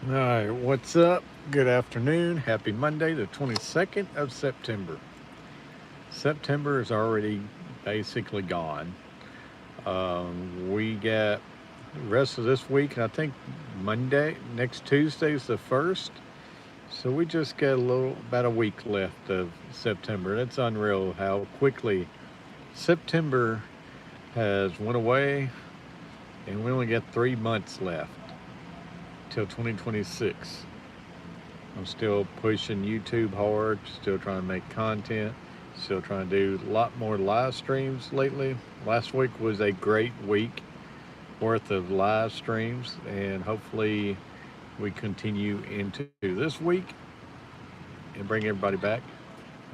All right, what's up? Good afternoon. Happy Monday, the 22nd of September. September is already basically gone. We got the rest of this week, and I think next Tuesday is the first. So we just got about a week left of September. And it's unreal how quickly September has went away, and we only got 3 months left till 2026. I'm still pushing YouTube hard, still trying to make content, still trying to do a lot more live streams lately. Last week was a great week worth of live streams, and hopefully we continue into this week and bring everybody back.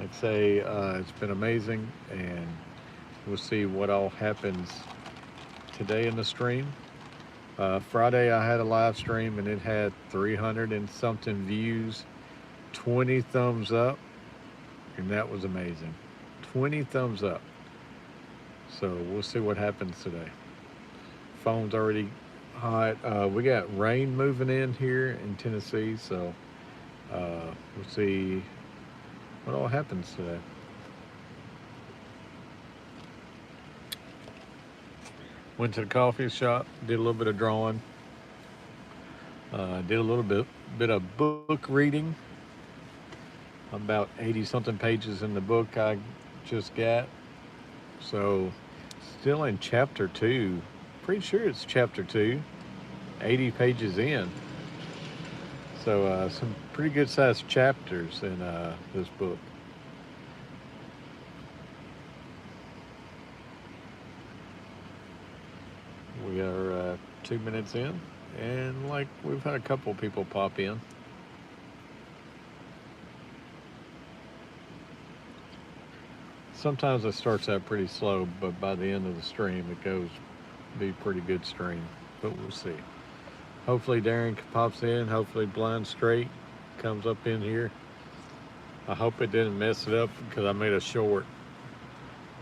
I'd say it's been amazing, and we'll see what all happens today in the stream. Friday, I had a live stream and it had 300 and something views, 20 thumbs up, and that was amazing. 20 thumbs up. So we'll see what happens today. Phone's already hot. We got rain moving in here in Tennessee, so we'll see what all happens today. Went to the coffee shop, did a little bit of drawing, did a bit of book reading. About 80 something pages in the book I just got. So, still in chapter 2. Pretty sure it's chapter 2, 80 pages in. So, some pretty good sized chapters in this book. We are 2 minutes in, and like we've had a couple people pop in. Sometimes it starts out pretty slow, but by the end of the stream, it goes be a pretty good stream. But we'll see. Hopefully, Darren pops in. Hopefully, Blind Straight comes up in here. I hope it didn't mess it up because I made a short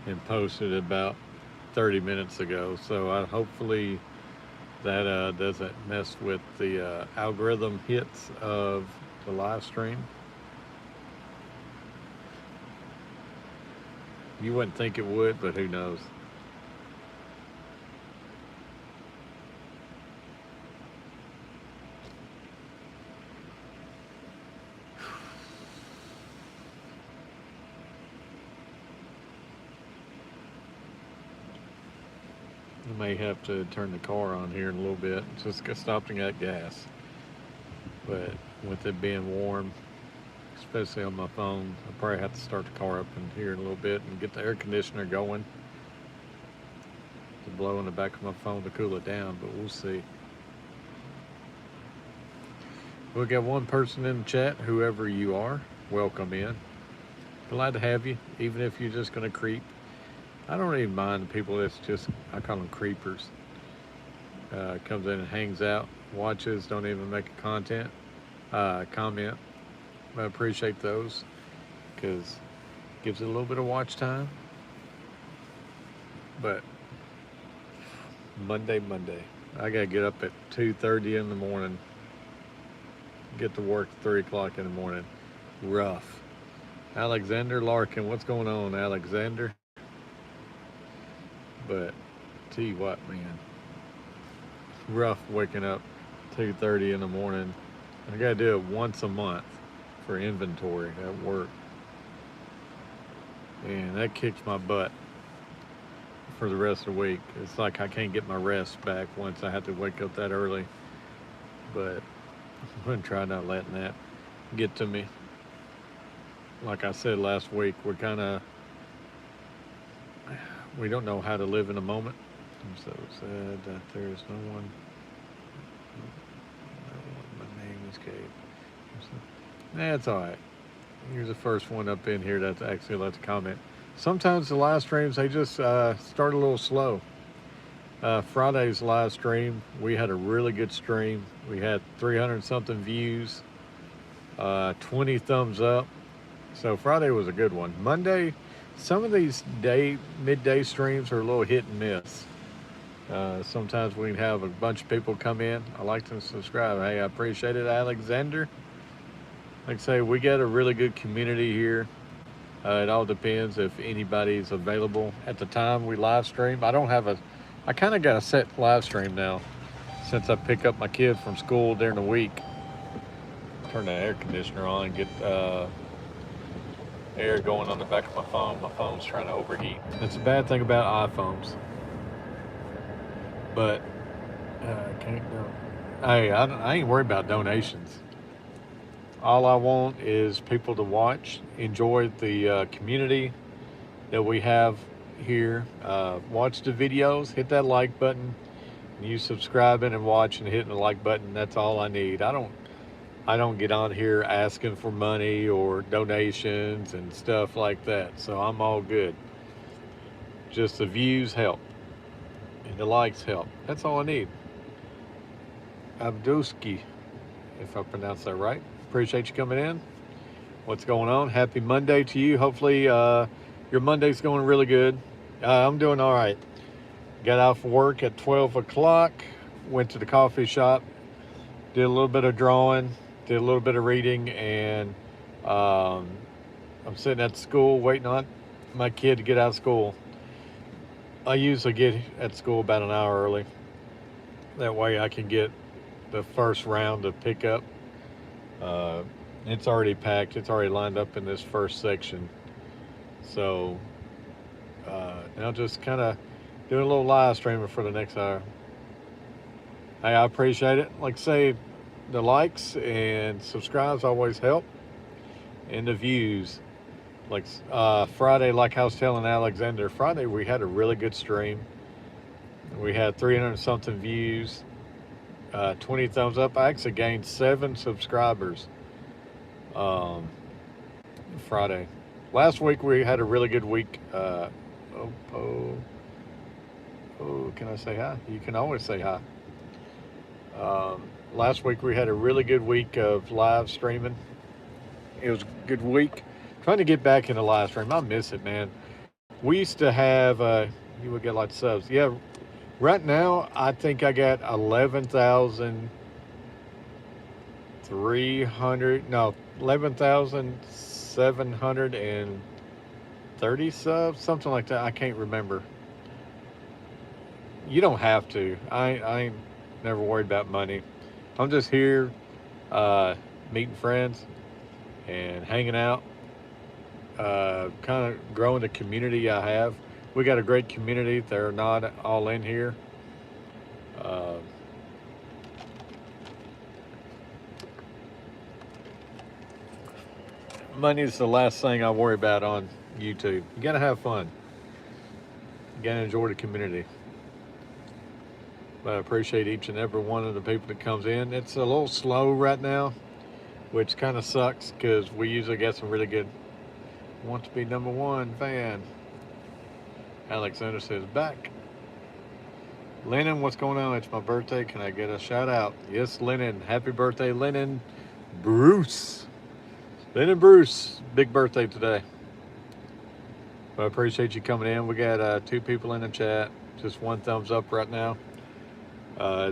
and posted it about 30 minutes ago. So hopefully that doesn't mess with the algorithm hits of the live stream. You wouldn't think it would, but who knows? I may have to turn the car on here in a little bit. Just got stopped and got gas. But with it being warm, especially on my phone, I'll probably have to start the car up in here in a little bit and get the air conditioner going to blow in the back of my phone to cool it down, but we'll see. We got one person in the chat, whoever you are, welcome in. Glad to have you, even if you're just going to creep. I don't even mind the people that's just, I call them creepers. Comes in and hangs out, watches, don't even make a comment. I appreciate those because gives it a little bit of watch time. But Monday, I gotta get up at 2:30 in the morning, get to work at 3 o'clock in the morning. Rough. Alexander Larkin, what's going on, Alexander? But tell you what, man, rough waking up 2:30 in the morning. I gotta do it once a month for inventory at work, and that kicks my butt for the rest of the week. It's like I can't get my rest back once I have to wake up that early. But I'm gonna try not letting that get to me. Like I said last week, we don't know how to live in a moment. I'm so sad that there is no one. My name is Kate. That's all right. You're the first one up in here that's actually left a comment. Sometimes the live streams they just start a little slow. Friday's live stream, we had a really good stream. We had 300 something views, 20 thumbs up. So Friday was a good one. Monday, some of these midday streams are a little hit and miss. Sometimes we can have a bunch of people come in. I like to subscribe. Hey, I appreciate it, Alexander. Like I say, we got a really good community here. It all depends if anybody's available at the time we live stream. I kind of got a set live stream now since I pick up my kid from school during the week. Turn the air conditioner on and get air going on the back of my phone. My phone's trying to overheat. That's a bad thing about iPhones. But can't do. Hey, I ain't worried about donations. All I want is people to watch, enjoy the community that we have here. Watch the videos, hit that like button. You subscribing and watching, hitting the like button. That's all I need. I don't get on here asking for money or donations and stuff like that. So I'm all good. Just the views help and the likes help. That's all I need. Abduski, if I pronounce that right. Appreciate you coming in. What's going on? Happy Monday to you. Hopefully your Monday's going really good. I'm doing all right. Got off work at 12 o'clock. Went to the coffee shop. Did a little bit of drawing. Did a little bit of reading. And I'm sitting at school waiting on my kid to get out of school. I usually get at school about an hour early. That way I can get the first round of pickup. It's already packed. It's already lined up in this first section. So now just kind of doing a little live streaming for the next hour. Hey, I appreciate it. Like I say, the likes and subscribes always help. And the views. Like Friday, like I was telling Alexander, Friday we had a really good stream. We had 300 something views. 20 thumbs up. I actually gained 7 subscribers Friday. Last week we had a really good week. Can I say hi? You can always say hi. Last week we had a really good week of live streaming. It was a good week. Trying to get back into live stream. I miss it, man. We used to have, you would get lots of subs. Yeah, right now I think I got 11,730 subs, something like that. I can't remember. You don't have to. I ain't never worried about money. I'm just here meeting friends and hanging out, kind of growing the community I have. We got a great community. They're not all in here. Money is the last thing I worry about on YouTube. You gotta have fun. You gotta enjoy the community. But I appreciate each and every one of the people that comes in. It's a little slow right now, which kind of sucks because we usually get some really good. Want to be #1 fan. Alexander says back. Lennon, what's going on? It's my birthday. Can I get a shout out? Yes, Lennon. Happy birthday, Lennon Bruce. Lennon Bruce. Big birthday today. But I appreciate you coming in. We got 2 people in the chat. Just 1 thumbs up right now.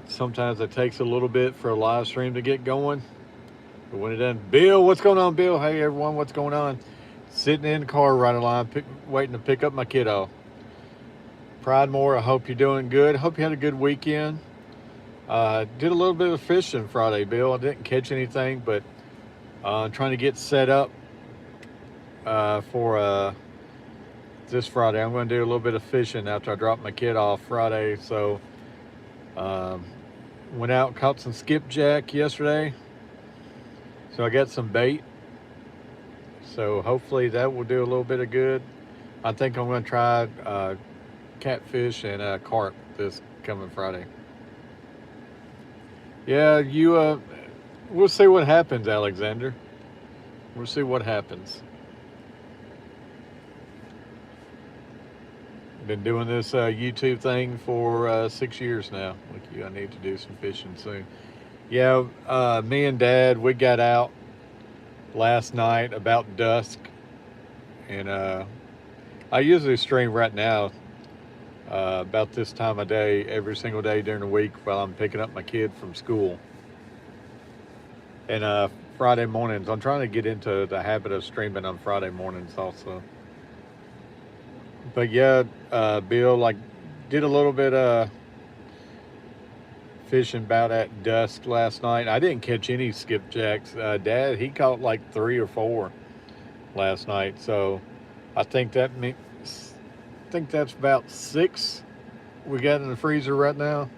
Sometimes it takes a little bit for a live stream to get going. But when it doesn't, Bill, what's going on, Bill? Hey, everyone, what's going on? Sitting in the car right along, waiting to pick up my kiddo. Pridemore, I hope you're doing good. Hope you had a good weekend. Did a little bit of fishing Friday, Bill. I didn't catch anything, but trying to get set up for this Friday. I'm going to do a little bit of fishing after I drop my kid off Friday. So went out and caught some skipjack yesterday. So I got some bait. So hopefully that will do a little bit of good. I think I'm going to try catfish and carp this coming Friday. Yeah, we'll see what happens, Alexander. We'll see what happens. Been doing this YouTube thing for 6 years now. Like you, I need to do some fishing soon. Yeah, me and Dad, we got out last night about dusk, and I usually stream right now about this time of day every single day during the week while I'm picking up my kid from school. And Friday mornings, I'm trying to get into the habit of streaming on Friday mornings also. But yeah, Bill, like, did a little bit fishing about at dusk last night. I didn't catch any skipjacks. Dad, he caught like 3 or 4 last night. So I think that's about 6 we got in the freezer right now.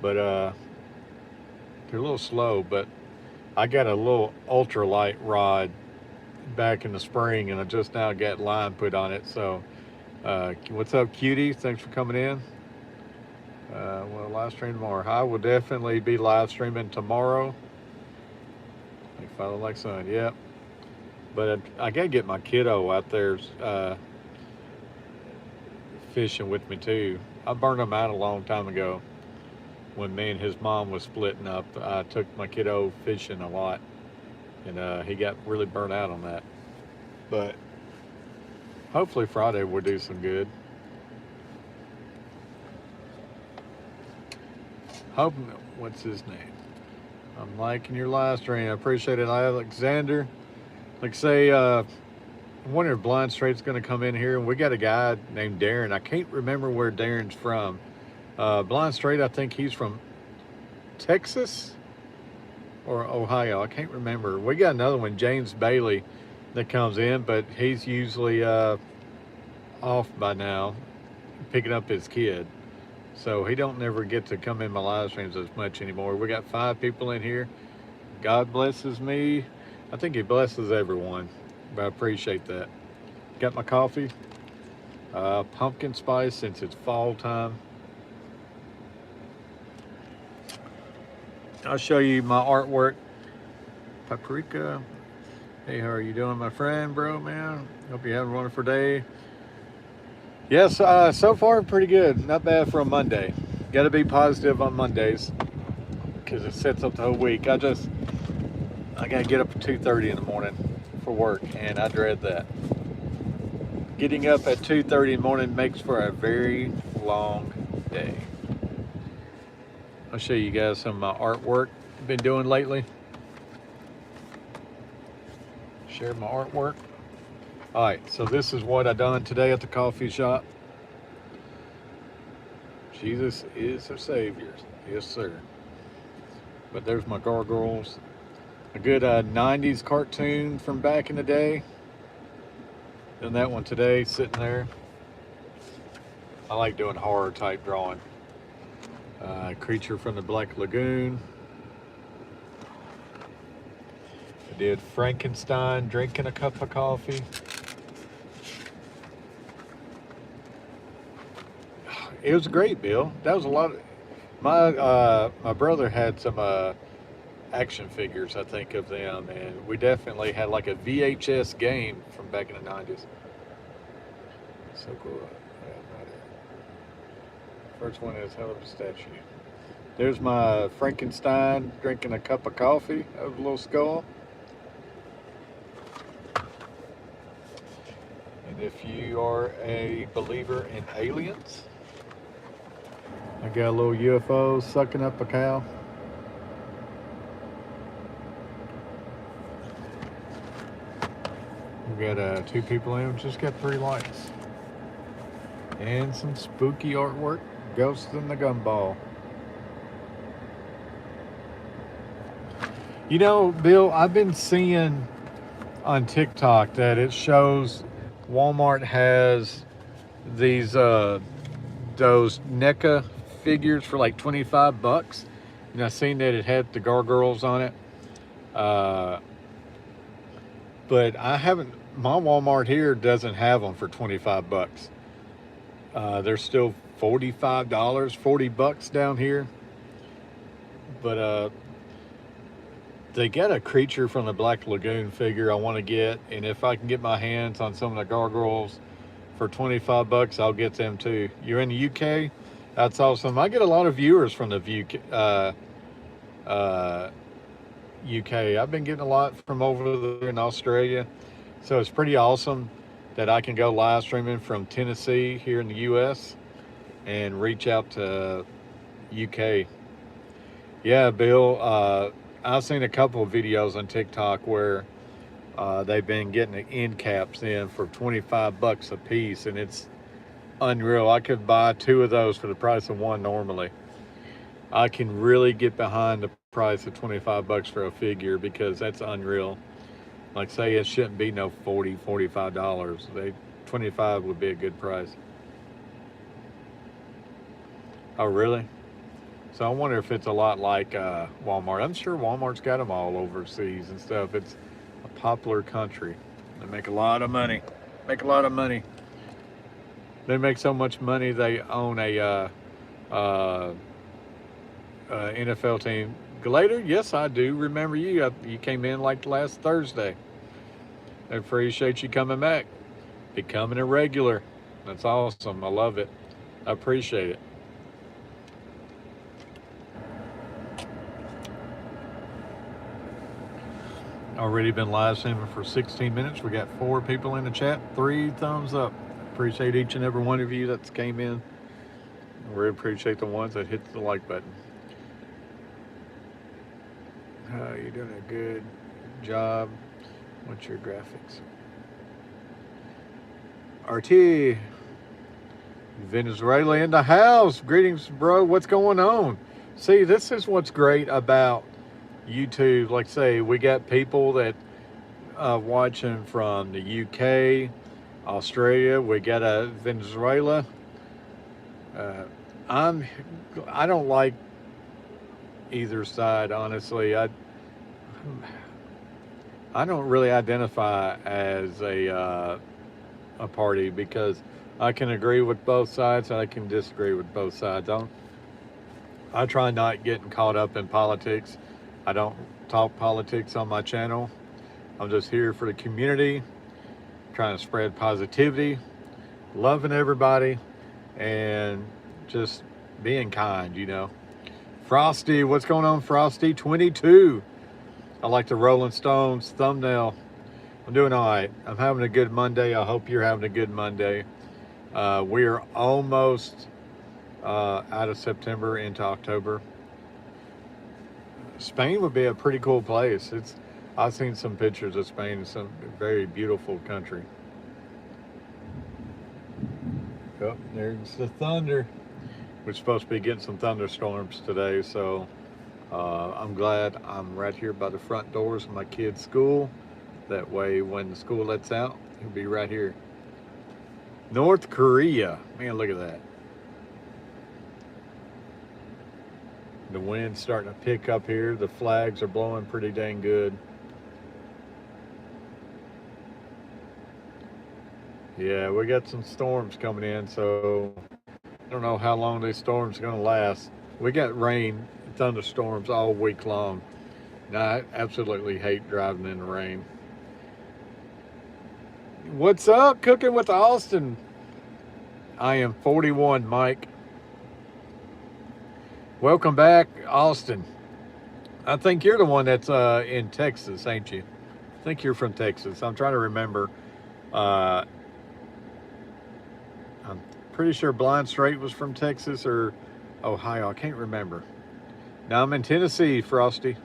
But they're a little slow. But I got a little ultralight rod back in the spring, and I just now got line put on it. So what's up, cutie? Thanks for coming in. Well, live stream tomorrow. I will definitely be live streaming tomorrow. Like father, like son. Yep. But I gotta get my kiddo out there fishing with me too. I burned him out a long time ago when me and his mom was splitting up. I took my kiddo fishing a lot, and he got really burnt out on that. But hopefully Friday we'll do some good. What's his name? I'm liking your live stream. I appreciate it, Alexander. Like I say, I wonder if Blind Straight's going to come in here. And we got a guy named Darren. I can't remember where Darren's from. Blind Straight, I think he's from Texas or Ohio. I can't remember. We got another one, James Bailey, that comes in, but he's usually off by now, picking up his kid. So he don't never get to come in my live streams as much anymore. We got 5 people in here. God blesses me. I think he blesses everyone, but I appreciate that. Got my coffee, pumpkin spice since it's fall time. I'll show you my artwork. Paprika. Hey, how are you doing, my friend, bro, man? Hope you have a wonderful day. Yes, so far pretty good. Not bad for a Monday. Got to be positive on Mondays because it sets up the whole week. I got to get up at 2:30 in the morning for work, and I dread that. Getting up at 2:30 in the morning makes for a very long day. I'll show you guys some of my artwork I've been doing lately. Share my artwork. All right, so this is what I done today at the coffee shop. Jesus is our Savior. Yes, sir. But there's my gargoyles. A good 90s cartoon from back in the day. Done that one today, sitting there. I like doing horror type drawing. Creature from the Black Lagoon. I did Frankenstein drinking a cup of coffee. It was great, Bill. That was a lot of my brother had some action figures, I think, of them, and we definitely had like a VHS game from back in the 90s. So cool. First one is hell of a statue. There's my Frankenstein drinking a cup of coffee of a little skull. And if you are a believer in aliens, I got a little UFO sucking up a cow. We got 2 people in, just got 3 likes. And some spooky artwork, Ghosts in the Gumball. You know, Bill, I've been seeing on TikTok that it shows Walmart has these those NECA figures for like $25. And I seen that it had the gargoyles on it. But I haven't, my Walmart here doesn't have them for $25. They're still $45, $40 down here. But they got a Creature from the Black Lagoon figure I want to get, and if I can get my hands on some of the gargoyles for $25, I'll get them too. You're in the UK? That's awesome. I get a lot of viewers from the UK. I've been getting a lot from over there in Australia, so it's pretty awesome that I can go live streaming from Tennessee here in the U.S. and reach out to UK. Yeah, Bill. I've seen a couple of videos on TikTok where they've been getting the end caps in for 25 bucks a piece, and it's unreal. I could buy two of those for the price of one normally. I can really get behind the price of 25 bucks for a figure because that's unreal. Like say it shouldn't be no 40, $45. 25 would be a good price. Oh really? So I wonder if it's a lot like Walmart. I'm sure Walmart's got them all overseas and stuff. It's a popular country. They make a lot of money. Make a lot of money. They make so much money they own a uh, NFL team. Glader, yes, I do remember you. You came in like last Thursday. I appreciate you coming back, becoming a regular. That's awesome. I love it. I appreciate it. Already been live streaming for 16 minutes. We got 4 people in the chat. 3 thumbs up. Appreciate each and every one of you that's came in. Really appreciate the ones that hit the like button. You're doing a good job. What's your graphics? RT. Venezuela in the house. Greetings, bro. What's going on? See, this is what's great about YouTube. Like say, we got people that watching from the UK, Australia. We got a Venezuela. I don't like either side, honestly. I don't really identify as a party because I can agree with both sides and I can disagree with both sides. I try not getting caught up in politics. I don't talk politics on my channel. I'm just here for the community, trying to spread positivity, loving everybody, and just being kind, you know. Frosty, what's going on, Frosty? 22. I like the Rolling Stones thumbnail. I'm doing all right. I'm having a good Monday. I hope you're having a good Monday. We are almost out of September into October. Spain would be a pretty cool place. I've seen some pictures of Spain. It's a very beautiful country. Oh, there's the thunder. We're supposed to be getting some thunderstorms today, so I'm glad I'm right here by the front doors of my kid's school. That way, when the school lets out, he'll be right here. North Korea. Man, look at that. The wind's starting to pick up here. The flags are blowing pretty dang good. Yeah, we got some storms coming in, so I don't know how long these storms are going to last. We got rain, thunderstorms all week long. And I absolutely hate driving in the rain. What's up, Cooking with Austin? I am 41, Mike. Welcome back, Austin. I think you're the one that's in Texas, ain't you? I think you're from Texas. I'm trying to remember. I'm pretty sure Blind Straight was from Texas or Ohio. I can't remember. Now I'm in Tennessee, Frosty.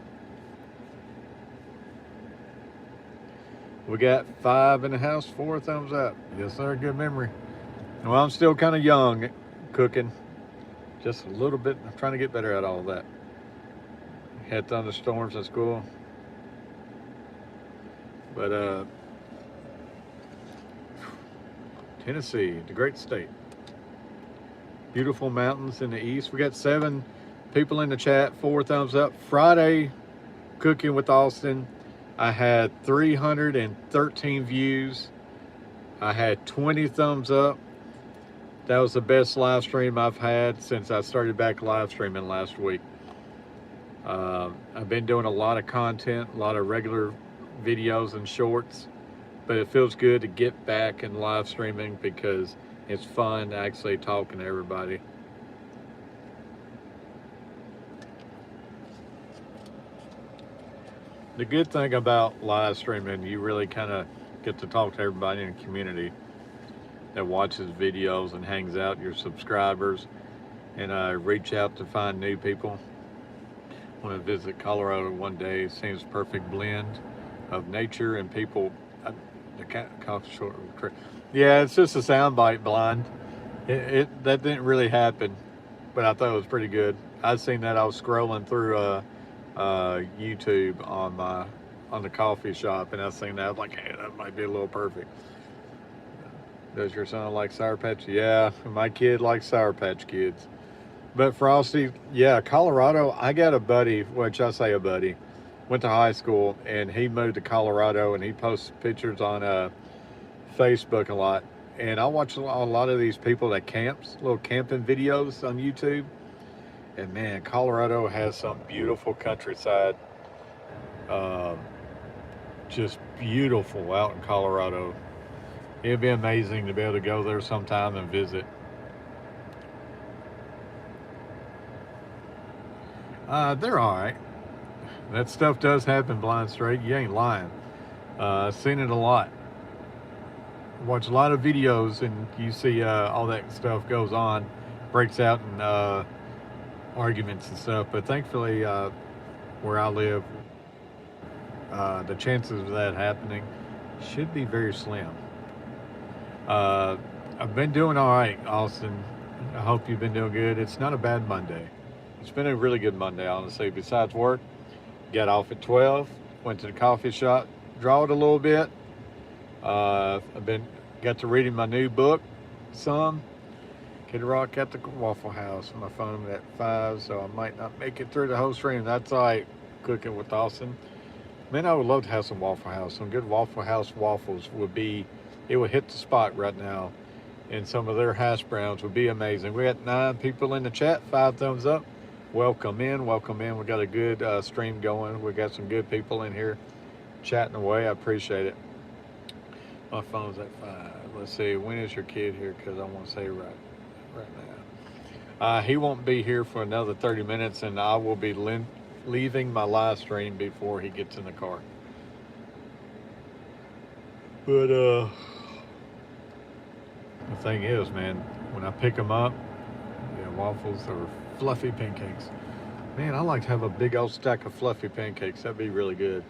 We got 5 in the house, 4 thumbs up. Yes, sir. Good memory. Well, I'm still kind of young, Cooking. Just a little bit. I'm trying to get better at all that. Had thunderstorms in school. But Tennessee, the great state. Beautiful mountains in the east. We got 7 people in the chat, 4 thumbs up. Friday, Cooking with Austin. I had 313 views. I had 20 thumbs up. That was the best live stream I've had since I started back live streaming last week. I've been doing a lot of content, a lot of regular videos and shorts, but it feels good to get back in live streaming because it's fun actually talking to everybody. The good thing about live streaming, you really kind of get to talk to everybody in the community that watches videos and hangs out, your subscribers, and reach out to find new people. Want to visit Colorado one day. It seems perfect blend of nature and people. The coffee short. Yeah, it's just a soundbite blind. That didn't really happen, but I thought it was pretty good. I seen that. I was scrolling through YouTube on the coffee shop, and I seen that. I was like, hey, that might be a little perfect. Does your son like Sour Patch? Yeah, my kid likes Sour Patch Kids. But Frosty, yeah, Colorado. I got a buddy, which I say a buddy, went to high school, and he moved to Colorado, and he posts pictures on Facebook a lot. And I watch a lot of these people that camps, little camping videos on YouTube. And man, Colorado has some beautiful countryside. Um, just beautiful out in Colorado. It'd be amazing to be able to go there sometime and visit. They're all right. That stuff does happen blind straight. You ain't lying. I've seen it a lot. Watch a lot of videos and you see all that stuff goes on, breaks out in arguments and stuff. But thankfully, where I live, the chances of that happening should be very slim. I've been doing all right, Austin. I hope you've been doing good. It's not a bad Monday. It's been a really good Monday, honestly. Besides work, got off at 12, went to the coffee shop, drawed a little bit. Got to reading my new book, some. Kid Rock at the Waffle House. My phone at 5, so I might not make it through the whole stream. That's all right, cooking with Austin. Man, I would love to have some Waffle House. Some good Waffle House waffles would be, it would hit the spot right now. And some of their hash browns would be amazing. We got 9 people in the chat, 5 thumbs up. Welcome in, welcome in. We got a good stream going. We got some good people in here chatting away. I appreciate it. My phone's at 5. Let's see, when is your kid here? Because I want to say right now. He won't be here for another 30 minutes, and I will be leaving my live stream before he gets in the car. But the thing is, man, when I pick them up, yeah, waffles or fluffy pancakes. Man, I like to have a big old stack of fluffy pancakes. That'd be really good.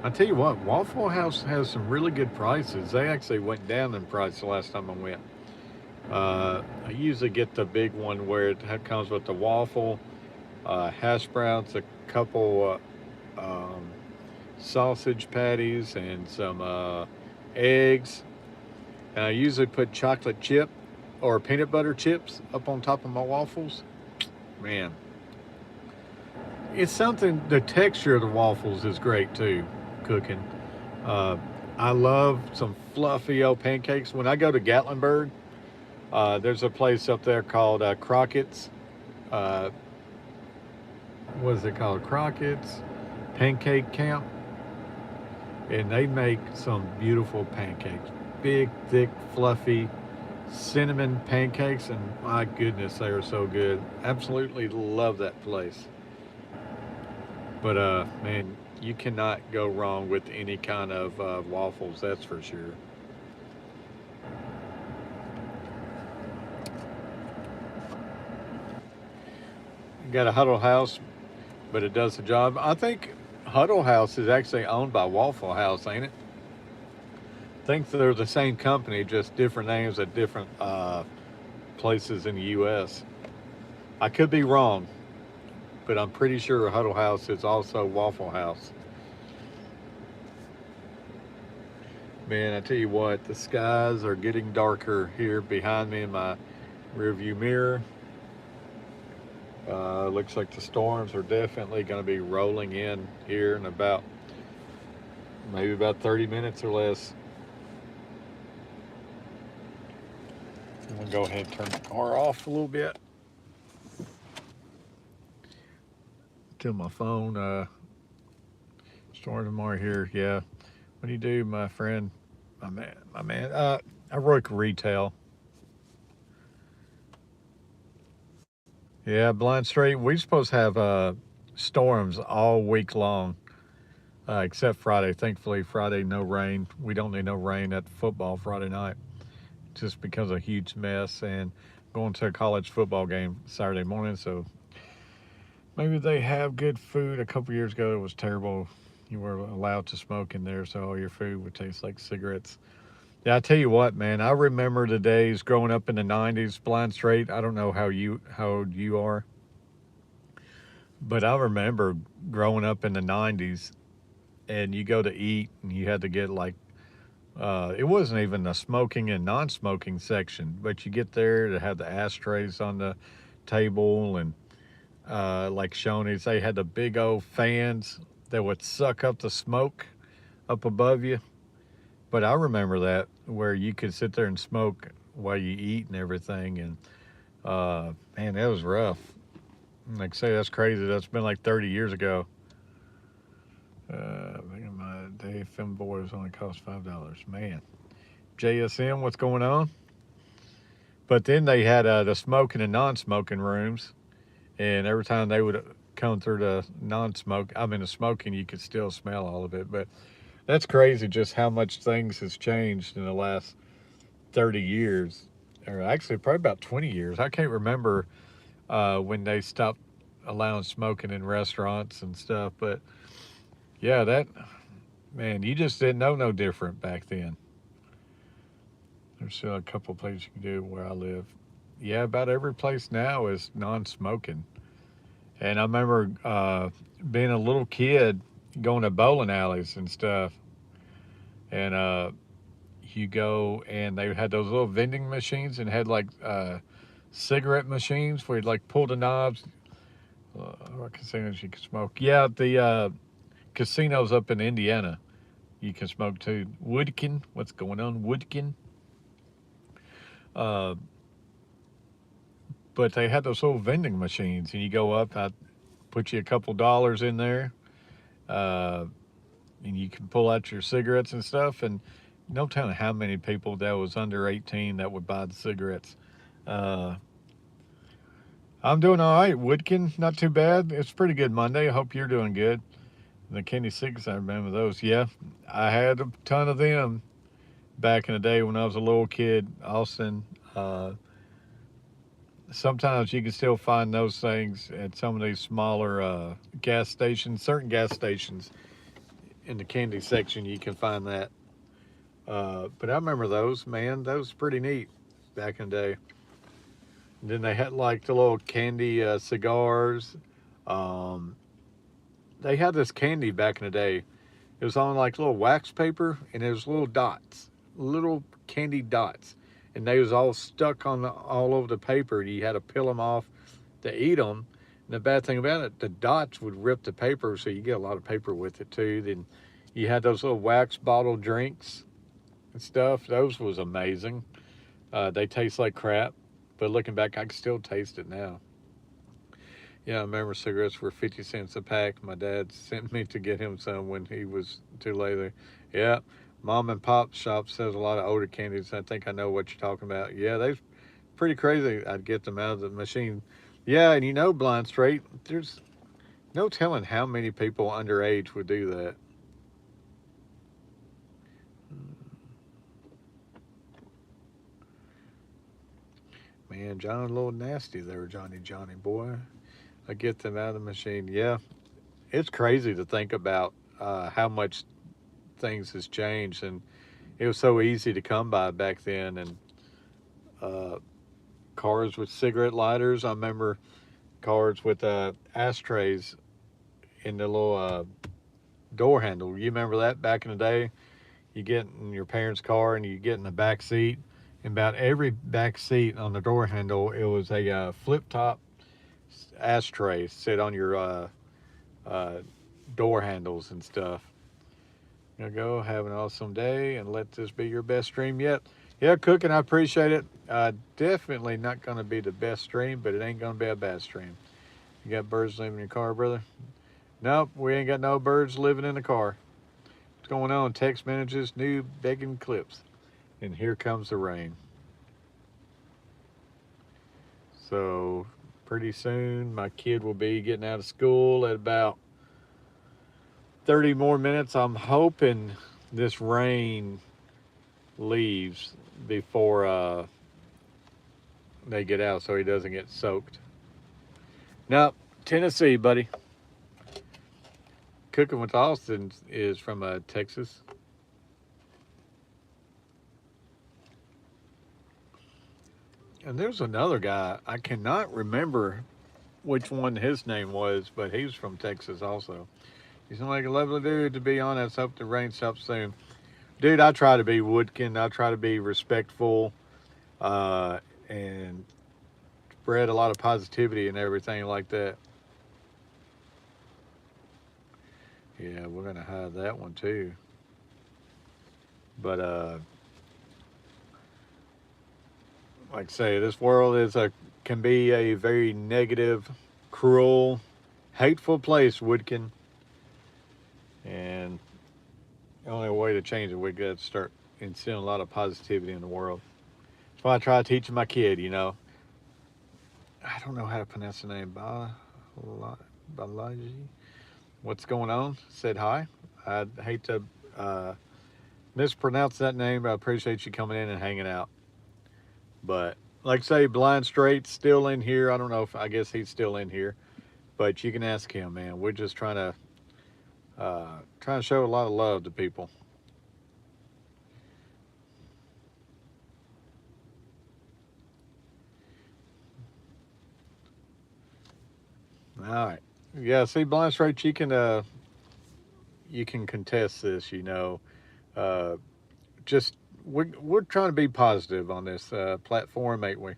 I tell you what, Waffle House has some really good prices. They actually went down in price the last time I went. I usually get the big one where it comes with the waffle, hash browns, a couple sausage patties, and some eggs. And I usually put chocolate chip or peanut butter chips up on top of my waffles. Man, it's something, the texture of the waffles is great too, cooking. I love some fluffy old pancakes. When I go to Gatlinburg, there's a place up there called Crockett's. What is it called? Crockett's Pancake Camp. And they make some beautiful pancakes. Big, thick, fluffy cinnamon pancakes. And my goodness, they are so good. Absolutely love that place. But man, you cannot go wrong with any kind of waffles, that's for sure. Got a Huddle House, but it does the job. I think Huddle House is actually owned by Waffle House, ain't it? I think they're the same company, just different names at different places in the U.S. I could be wrong, but I'm pretty sure Huddle House is also Waffle House. Man, I tell you what, the skies are getting darker here behind me in my rearview mirror. Looks like the storms are definitely going to be rolling in here in about maybe about 30 minutes or less. I'm going to go ahead and turn the car off a little bit till my phone storms tomorrow here. Yeah, what do you do, my friend, my man? I work retail. Yeah, blind straight. We're supposed to have storms all week long. except Friday. Thankfully, Friday, no rain. We don't need no rain at football Friday night just because of a huge mess and going to a college football game Saturday morning. So maybe they have good food. A couple years ago, it was terrible. You were allowed to smoke in there, so all your food would taste like cigarettes. Yeah, I tell you what, man. I remember the days growing up in the '90s, blind straight. I don't know how old you are, but I remember growing up in the '90s, and you go to eat, and you had to get like it wasn't even the smoking and non-smoking section, but you get there to have the ashtrays on the table, and like Shoney's, they had the big old fans that would suck up the smoke up above you. But I remember that where you could sit there and smoke while you eat and everything, and man, that was rough. Like I say, that's crazy. That's been like 30 years ago. Back in my day, film boys only cost $5. Man, JSM, what's going on? But then they had the smoking and non-smoking rooms, and every time they would come through the non-smoke, I mean the smoking, you could still smell all of it. But that's crazy, just how much things has changed in the last 30 years, or actually probably about 20 years. I can't remember when they stopped allowing smoking in restaurants and stuff. But yeah, that man, you just didn't know no different back then. There's still a couple places you can do where I live. Yeah, about every place now is non-smoking. And I remember being a little kid going to bowling alleys and stuff, and you go and they had those little vending machines and had like cigarette machines where you'd like pull the knobs. What casinos you can smoke? Yeah, the casinos up in Indiana, you can smoke too. Woodkin, what's going on? Woodkin. Uh, but they had those little vending machines, and you go up, I put you a couple dollars in there, uh, and you can pull out your cigarettes and stuff. And no telling how many people that was under 18 that would buy the cigarettes. Uh, I'm doing all right, Woodkin. Not too bad. It's pretty good Monday. I hope you're doing good. The Candy Cigs, I remember those. Yeah, I had a ton of them back in the day when I was a little kid. Austin. Sometimes you can still find those things at some of these smaller gas stations. Certain gas stations in the candy section, you can find that. But I remember those, man. Those were pretty neat back in the day. And then they had like the little candy cigars. Um, they had this candy back in the day. It was on like little wax paper, and it was little dots, little candy dots, and they was all stuck on all over the paper. And you had to peel them off to eat them. And the bad thing about it, the dots would rip the paper, so you get a lot of paper with it too. Then you had those little wax bottle drinks and stuff. Those was amazing. They taste like crap, but looking back, I can still taste it now. Yeah, I remember cigarettes were 50 cents a pack. My dad sent me to get him some when he was too lazy. Yeah, mom and pop shop sells a lot of older candies. I think I know what you're talking about. Yeah, they're pretty crazy. I'd get them out of the machine. Yeah, and you know, blind straight, there's no telling how many people underage would do that. Man, John, a little nasty there, Johnny boy. I get them out of the machine. Yeah, it's crazy to think about how much things has changed, and it was so easy to come by back then. And uh, cars with cigarette lighters. I remember cars with ashtrays in the little door handle. You remember that back in the day? You get in your parents' car and you get in the back seat. And about every back seat on the door handle, it was a flip top ashtray sit on your uh, door handles and stuff. Gonna go have an awesome day and let this be your best stream yet. Yeah, cooking, I appreciate it. Definitely not gonna be the best stream, but it ain't gonna be a bad stream. You got birds living in your car, brother? Nope, we ain't got no birds living in the car. What's going on? Text messages, new begging clips. And here comes the rain. So pretty soon my kid will be getting out of school at about 30 more minutes. I'm hoping this rain leaves before they get out so he doesn't get soaked. Now, Tennessee, buddy. Cooking with Austin is from Texas. And there's another guy. I cannot remember which one his name was, but he's from Texas also. He seems like a lovely dude to be honest. Hope the rain stops soon. Dude, I try to be Woodkin. I try to be respectful and spread a lot of positivity and everything like that. Yeah, we're going to hide that one too. But like I say, this world can be a very negative, cruel, hateful place, Woodkin. And the only way to change it, we got to start instilling a lot of positivity in the world. That's why I try teaching my kid, you know. I don't know how to pronounce the name. Balaji. What's going on? Said hi. I'd hate to mispronounce that name, but I appreciate you coming in and hanging out. But like I say, Blind Straight's still in here. I don't know if I guess he's still in here, but you can ask him, man. We're just trying to show a lot of love to people. All right. Yeah, see, Blind Straight, you can contest this, you know. Just we're trying to be positive on this platform, ain't we?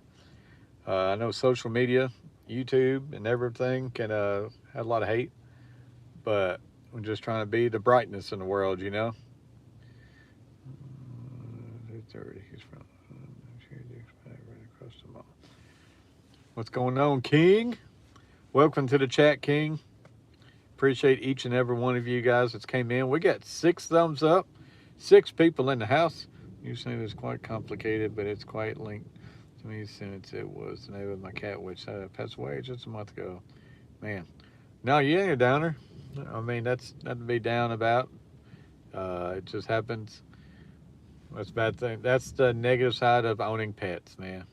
I know social media, YouTube, and everything can have a lot of hate, but we're just trying to be the brightness in the world, you know. 30. He's from across the mall. What's going on, King? Welcome to the chat, King. Appreciate each and every one of you guys that's came in. We got 6 thumbs up, 6 people in the house. Usually it's quite complicated, but it's quite linked to me since it was the name of my cat, which passed away just a month ago. Man, no, you ain't a downer. I mean, that's nothing to be down about. It just happens. That's a bad thing. That's the negative side of owning pets, man.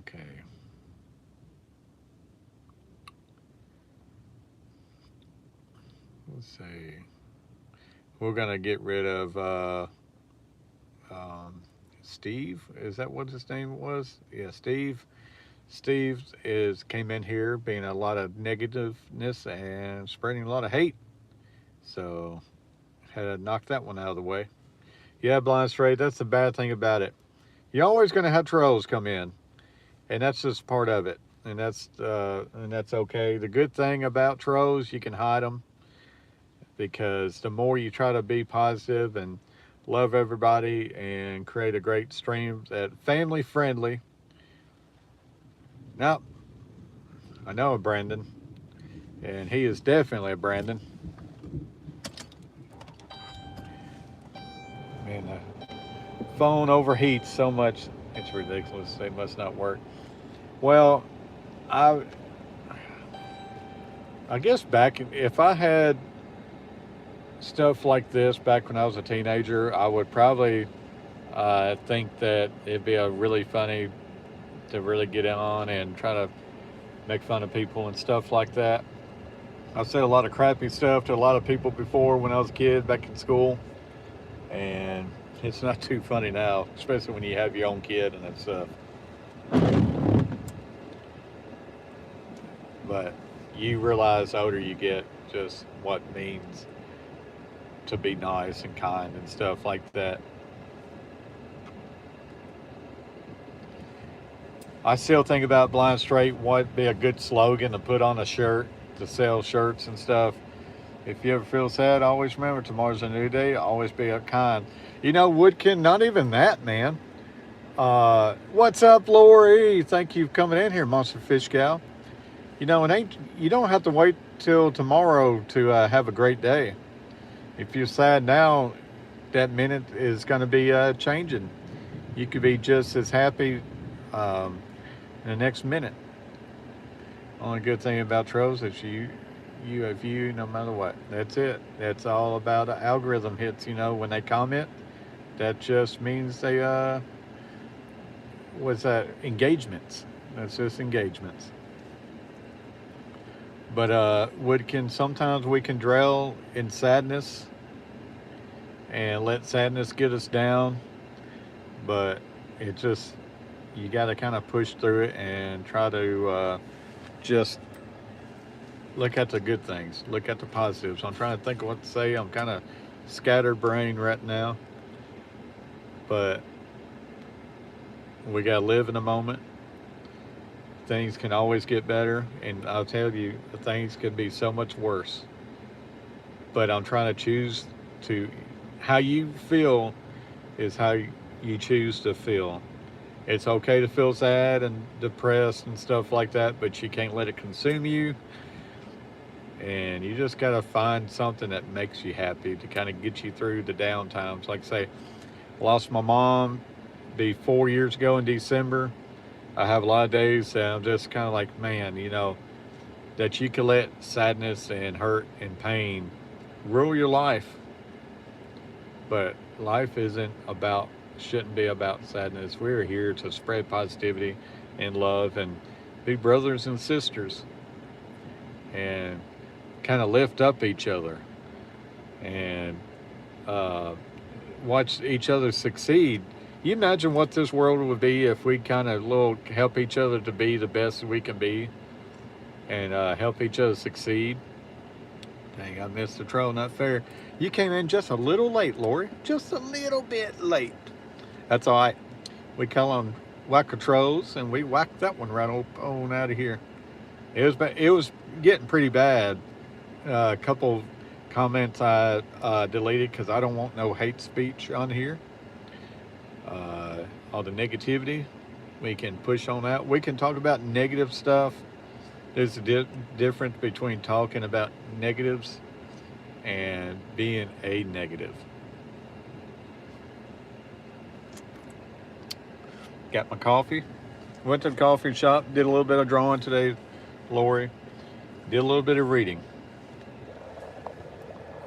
Okay. Let's see. We're gonna get rid of Steve. Is that what his name was? Yeah, Steve. Steve came in here being a lot of negativeness and spreading a lot of hate. So had to knock that one out of the way. Yeah, Blind Straight, that's the bad thing about it. You're always gonna have trolls come in, and that's just part of it. And that's okay. The good thing about trolls, you can hide them, because the more you try to be positive and love everybody and create a great stream that family friendly. Now, I know a Brandon, and he is definitely a Brandon. Man, the phone overheats so much, it's ridiculous. It must not work. Well, I guess back, if I had stuff like this back when I was a teenager, I would probably think that it'd be a really funny to really get in on and try to make fun of people and stuff like that. I've said a lot of crappy stuff to a lot of people before when I was a kid back in school, and it's not too funny now, especially when you have your own kid and that stuff. But you realize the older you get just what it means to be nice and kind and stuff like that. I still think about Blind Straight, what would be a good slogan to put on a shirt to sell shirts and stuff. If you ever feel sad, always remember tomorrow's a new day. Always be kind. You know, Woodkin, not even that, man. What's up, Lori? Thank you for coming in here, Monster Fish Gal. You know, you don't have to wait till tomorrow to have a great day. If you're sad now, that minute is going to be changing. You could be just as happy in the next minute. Only good thing about trolls is you a view no matter what. That's it. That's all about algorithm hits. When they comment, that just means they was that engagements. That's just engagements. But what can sometimes we can dwell in sadness and let sadness get us down, but it just you got to kind of push through it and try to just look at the good things, look at the positives. I'm trying to think of what to say. I'm kind of scattered brain right now, but we got to live in the moment. Things can always get better, and I'll tell you, things could be so much worse. But I'm trying to choose to how you feel is how you choose to feel. It's okay to feel sad and depressed and stuff like that, but you can't let it consume you. And you just got to find something that makes you happy to kind of get you through the down times. Like, say, lost my mom be 4 years ago in December. I have a lot of days that I'm just kind of like, man, that you can let sadness and hurt and pain rule your life. But life shouldn't be about sadness. We're here to spread positivity and love and be brothers and sisters and kind of lift up each other and uh, watch each other succeed. You imagine what this world would be if we kind of help each other to be the best we can be and help each other succeed. Dang, I missed the trail. Not fair. You came in just a little late, Lori. Just a little bit late. That's all right. We call them whack-a-trolls, and we whacked that one right on out of here. It was getting pretty bad. A couple comments I deleted because I don't want no hate speech on here. All the negativity, we can push on out. We can talk about negative stuff. There's a difference between talking about negatives and being a negative. Got my coffee. Went to the coffee shop. Did a little bit of drawing today, Lori. Did a little bit of reading.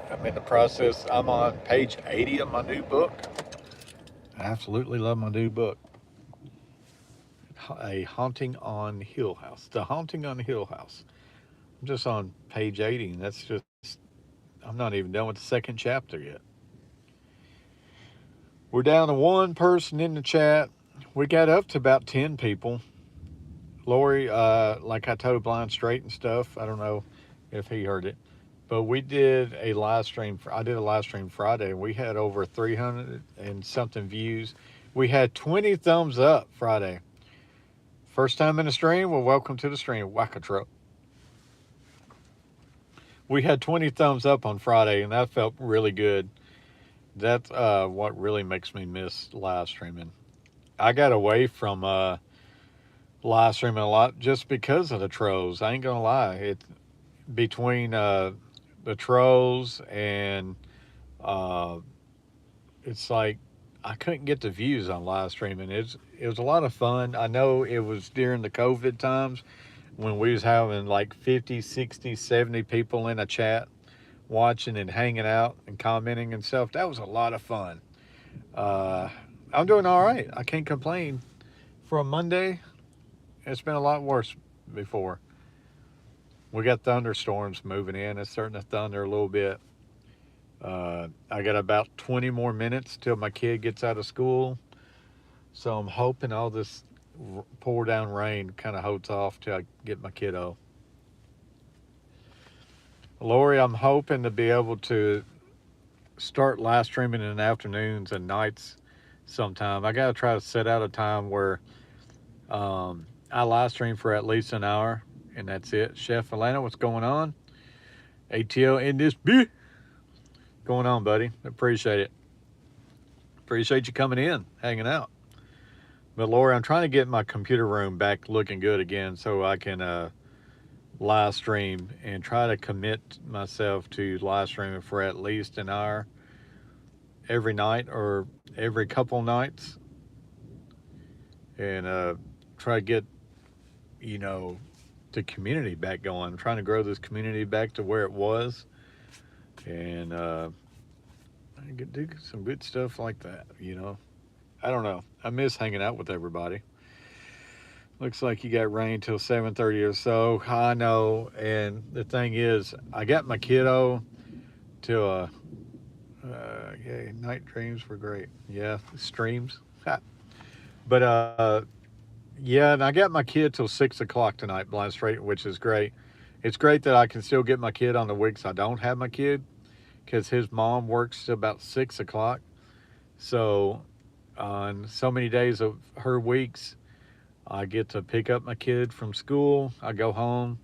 I'm in the process. I'm on page 80 of my new book. I absolutely love my new book. A Haunting on Hill House. The Haunting on Hill House. I'm just on page 80, and I'm not even done with the second chapter yet. We're down to one person in the chat. We got up to about 10 people. Lori, like I told Blind Straight and stuff, I don't know if he heard it, but we did a live stream. I did a live stream Friday, and we had over 300 and something views. We had 20 thumbs up Friday. First time in the stream? Well, welcome to the stream, Whack-a-Truck. We had 20 thumbs up on Friday, and that felt really good. That's what really makes me miss live streaming. I got away from live streaming a lot just because of the trolls. I ain't gonna lie. It's between the trolls and it's like I couldn't get the views on live streaming. It was a lot of fun. I know it was during the COVID times when we was having like 50, 60, 70 people in a chat watching and hanging out and commenting and stuff. That was a lot of fun. I'm doing all right. I can't complain. For a Monday, it's been a lot worse before. We got thunderstorms moving in. It's starting to thunder a little bit. I got about 20 more minutes till my kid gets out of school. So I'm hoping all this pour down rain kind of holds off till I get my kiddo. Lori, I'm hoping to be able to start live streaming in the afternoons and nights sometime. I got to try to set out a time where I live stream for at least an hour, and that's it. Chef Atlanta, what's going on? ATL in this beat. Going on, buddy. Appreciate it. Appreciate you coming in, hanging out. But Lori, I'm trying to get my computer room back looking good again so I can live stream and try to commit myself to live streaming for at least an hour every night or every couple nights, and try to get the community back going. I'm trying to grow this community back to where it was, and I could do some good stuff like that. I don't know. I miss hanging out with everybody. Looks like you got rain till 7:30 or so. I know. And the thing is, I got my kiddo till yeah, night dreams were great. Yeah, streams. But yeah, and I got my kid till 6 o'clock tonight, blind straight, which is great. It's great that I can still get my kid on the weeks I don't have my kid, because his mom works till about 6 o'clock. So on so many days of her weeks, I get to pick up my kid from school. I go home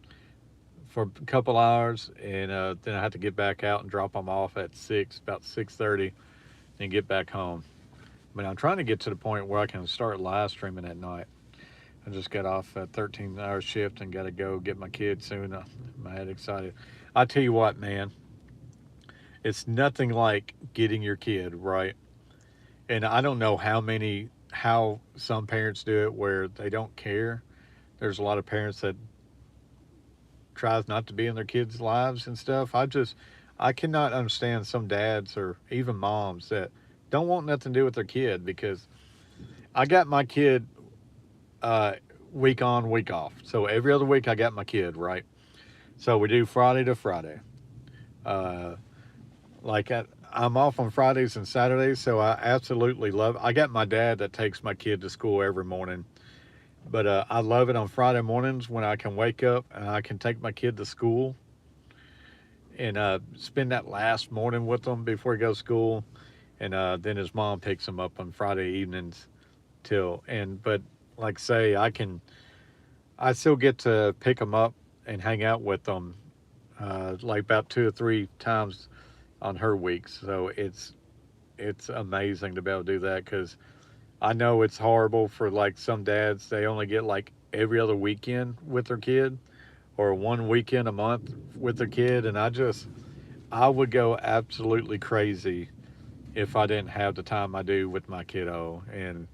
for a couple hours, and then I have to get back out and drop them off at about 6:30, and get back home. But I'm trying to get to the point where I can start live streaming at night. I just got off a 13-hour shift and got to go get my kid soon. I'm mad excited. I tell you what, man, it's nothing like getting your kid right. And I don't know how some parents do it where they don't care. There's a lot of parents that tries not to be in their kids' lives and stuff. I cannot understand some dads or even moms that don't want nothing to do with their kid, because I got my kid uh, week on, week off. So every other week I got my kid, right? So we do Friday to Friday. Uh, I'm off on Fridays and Saturdays, so I absolutely love. I got my dad that takes my kid to school every morning, but I love it on Friday mornings when I can wake up and I can take my kid to school and spend that last morning with him before he goes to school, and then his mom picks him up on Friday evenings but like say I still get to pick him up and hang out with them like about 2 or 3 times on her weeks. So it's amazing to be able to do that, because I know it's horrible for like some dads. They only get like every other weekend with their kid, or one weekend a month with their kid, and I would go absolutely crazy if I didn't have the time I do with my kiddo. And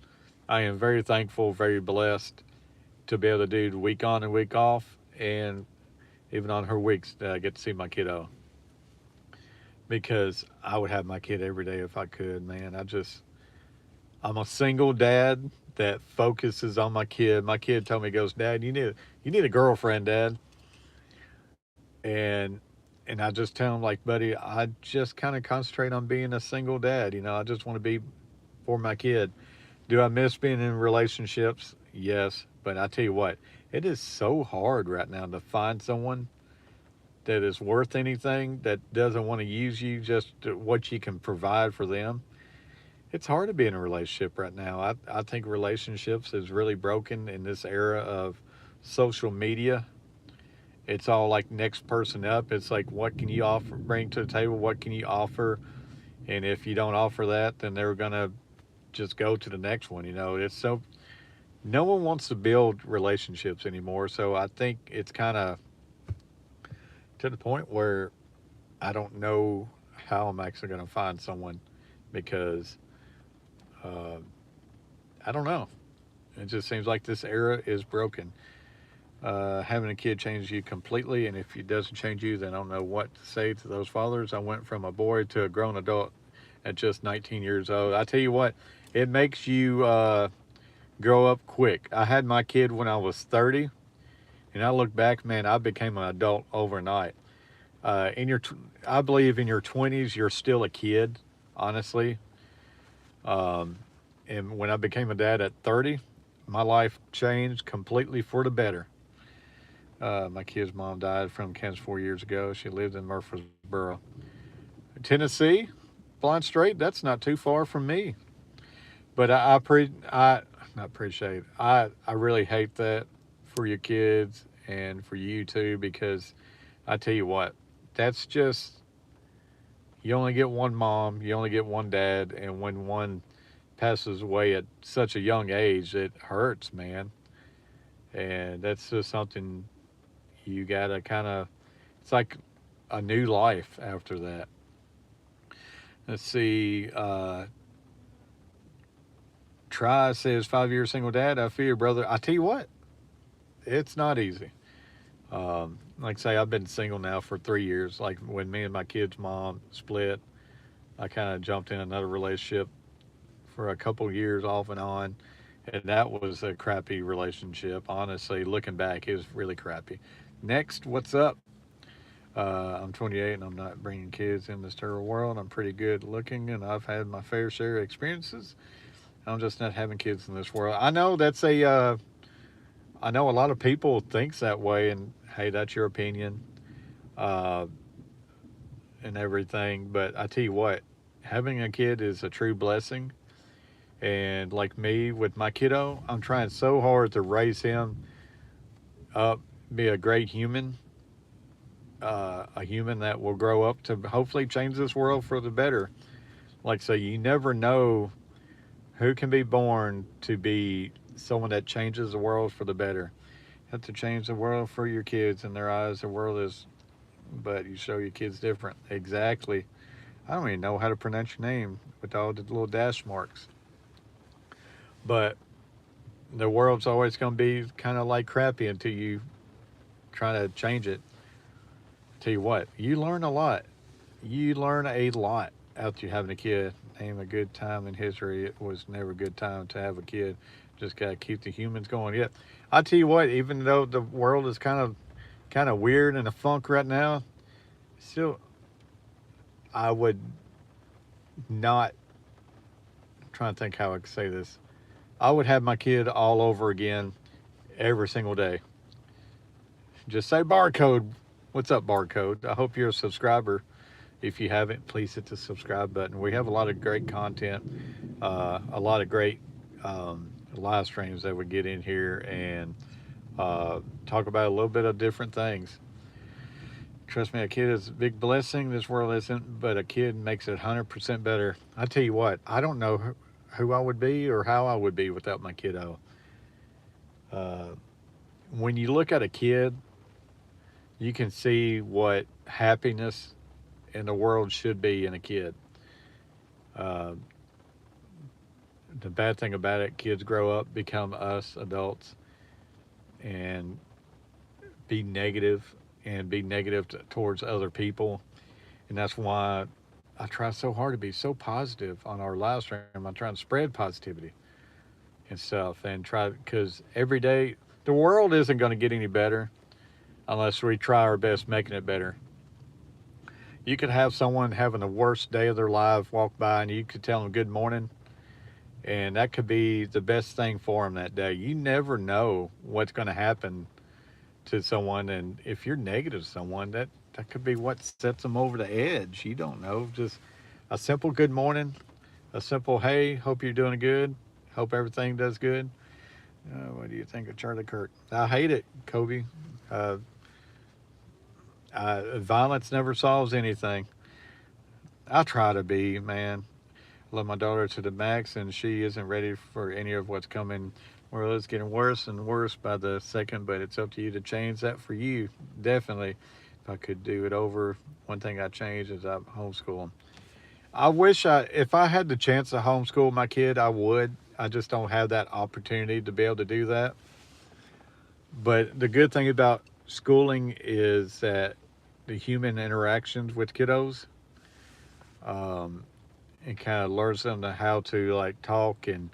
I am very thankful, very blessed to be able to do the week on and week off, and even on her weeks that I get to see my kiddo, because I would have my kid every day if I could, man. I'm a single dad that focuses on my kid. My kid told me, goes, Dad, you need a girlfriend, Dad. And and I just tell him, like, buddy, I just kind of concentrate on being a single dad. I just want to be for my kid. Do I miss being in relationships? Yes. But I tell you what, it is so hard right now to find someone that is worth anything, that doesn't want to use you just to what you can provide for them. It's hard to be in a relationship right now. I think relationships is really broken in this era of social media. It's all like next person up. It's like, what can you offer, bring to the table? What can you offer? And if you don't offer that, then they're going to just go to the next one. It's so, no one wants to build relationships anymore. So I think it's kind of to the point where I don't know how I'm actually going to find someone, because uh, I don't know. It just seems like this era is broken. Having a kid changes you completely, and if it doesn't change you, then I don't know what to say to those fathers. I went from a boy to a grown adult at just 19 years old. I tell you what, it makes you grow up quick. I had my kid when I was 30, and I look back, man, I became an adult overnight. I believe in your 20s, you're still a kid, honestly. Um, and when I became a dad at 30, my life changed completely for the better. My kid's mom died from cancer 4 years ago. She lived in Murfreesboro, Tennessee. Blind straight. That's not too far from me. But I not appreciate. I really hate that for your kids and for you too, because I tell you what, that's just, you only get one mom, you only get one dad, and when one passes away at such a young age, it hurts, man. And that's just something you gotta kind of. It's like a new life after that. Let's see. Try says 5 year single dad. I feel you, brother. I tell you what, it's not easy. Like I say, I've been single now for 3 years. Like when me and my kid's mom split, I kind of jumped in another relationship for a couple years off and on, and that was a crappy relationship. Honestly, looking back, it was really crappy. Next, what's up? I'm 28 and I'm not bringing kids in this terrible world. I'm pretty good looking and I've had my fair share of experiences. I'm just not having kids in this world. I know that's I know a lot of people thinks that way, and hey, that's your opinion uh, and everything. But I tell you what, having a kid is a true blessing. And like me with my kiddo, I'm trying so hard to raise him up, be a great human, a human that will grow up to hopefully change this world for the better. Like, so you never know who can be born to be someone that changes the world for the better. You have to change the world for your kids. In their eyes, the world is, but you show your kids different. Exactly. I don't even know how to pronounce your name with all the little dash marks. But the world's always going to be kind of like crappy until you try to change it. Tell you what, you learn a lot. You learn a lot after having a kid. Name a good time in history. It was never a good time to have a kid. Just gotta keep the humans going. Yeah, I tell you what. Even though the world is kind of weird and a funk right now, still, I would not. I'm trying to think how I could say this. I would have my kid all over again every single day. Just say barcode. What's up, barcode? I hope you're a subscriber. If you haven't, please hit the subscribe button. We have a lot of great content, a lot of great live streams that we get in here and talk about a little bit of different things. Trust me, a kid is a big blessing. This world isn't, but a kid makes it 100% better. I tell you what, I don't know who I would be or how I would be without my kiddo. Uh, when you look at a kid, you can see what happiness in the world should be in a kid. Uh, the bad thing about it, kids grow up, become us adults, and be negative towards other people. And that's why I try so hard to be so positive on our live stream. I'm trying to spread positivity and stuff and try because every day the world isn't going to get any better unless we try our best making it better. You could have someone having the worst day of their life walk by and you could tell them good morning, and that could be the best thing for them that day. You never know what's going to happen to someone, and if you're negative to someone, that could be what sets them over the edge. You don't know. Just a simple good morning, a simple hey, hope you're doing good, hope everything does good. What do you think of Charlie Kirk? I hate it, Kobe. Uh, Violence never solves anything. I try to be, man. Love my daughter to the max, and she isn't ready for any of what's coming. Well, it's getting worse and worse by the second, but it's up to you to change that for you. Definitely. If I could do it over, one thing I change is I homeschool them. I wish if I had the chance to homeschool my kid, I would. I just don't have that opportunity to be able to do that. But the good thing about schooling is that the human interactions with kiddos, um, and kind of learns them to how to like talk and